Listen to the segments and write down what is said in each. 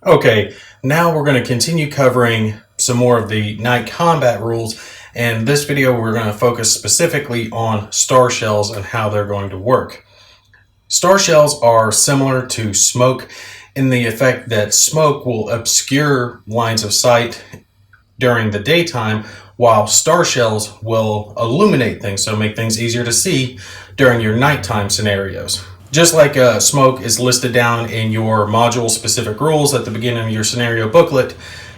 Okay, now we're going to continue covering some more of the night combat rules. And this video, we're going to focus specifically on Starshells and how they're going to work. Starshells are similar to smoke in the effect that smoke will obscure lines of sight during the daytime, while Starshells will illuminate things, so make things easier to see during your nighttime scenarios. Just like smoke is listed down in your module specific rules at the beginning of your scenario booklet,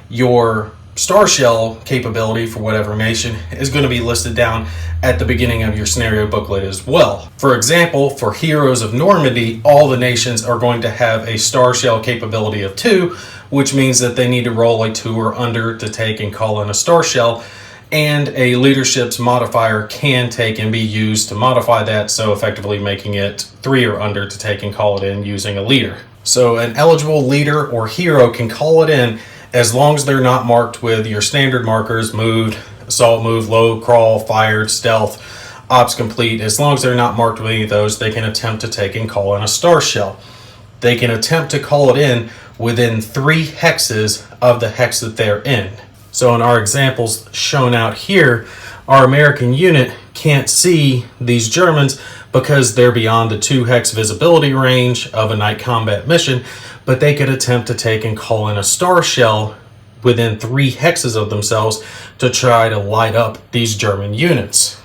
your Starshell capability for whatever nation is going to be listed down at the beginning of your scenario booklet as well. For example, for Heroes of Normandy, all the nations are going to have a Starshell capability of 2, which means that they need to roll a 2 or under to take and call in a Starshell, and a leadership's modifier can take and be used to modify that, so effectively making it 3 or under to take and call it in using a leader. So an eligible leader or hero can call it in as long as they're not marked with your standard markers: moved, assault move, low, crawl, fired, stealth, ops complete. As long as they're not marked with any of those, they can attempt to take and call in a Starshell. They can attempt to call it in within 3 hexes of the hex that they're in. So in our examples shown out here, our American unit can't see these Germans because they're beyond the 2 hex visibility range of a night combat mission, but they could attempt to take and call in a Starshell within 3 hexes of themselves to try to light up these German units.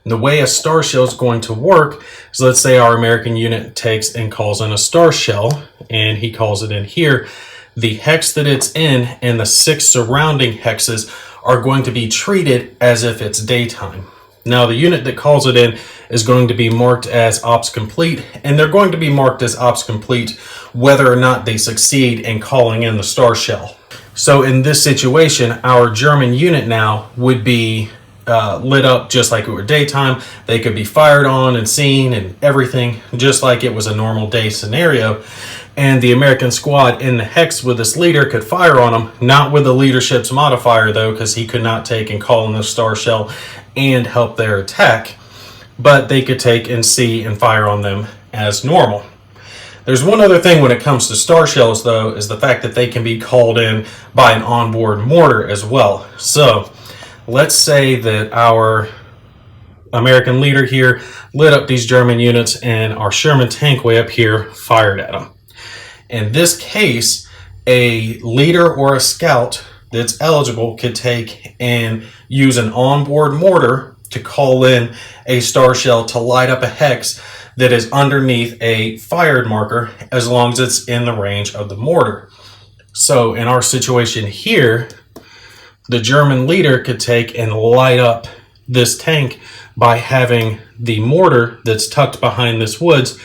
And the way a Starshell is going to work is, let's say our American unit takes and calls in a Starshell, and he calls it in here. The hex that it's in and the 6 surrounding hexes are going to be treated as if it's daytime. Now, the unit that calls it in is going to be marked as ops complete, and they're going to be marked as ops complete whether or not they succeed in calling in the Starshell. So in this situation, our German unit now would be lit up just like it were daytime. They could be fired on and seen and everything, just like it was a normal day scenario. And the American squad in the hex with this leader could fire on them, not with the leadership's modifier though, because he could not take and call in the Starshell and help their attack, but they could take and see and fire on them as normal. There's one other thing when it comes to Starshells though, is the fact that they can be called in by an onboard mortar as well. So let's say that our American leader here lit up these German units and our Sherman tank way up here fired at them. In this case, a leader or a scout that's eligible could take and use an onboard mortar to call in a Starshell to light up a hex that is underneath a fired marker, as long as it's in the range of the mortar. So in our situation here, the German leader could take and light up this tank by having the mortar that's tucked behind this woods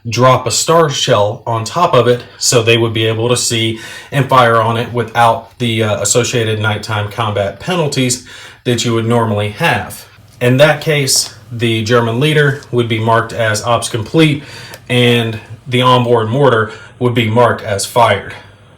drop a Starshell on top of it, so they would be able to see and fire on it without the associated nighttime combat penalties that you would normally have. In that case, the German leader would be marked as ops complete and the onboard mortar would be marked as fired.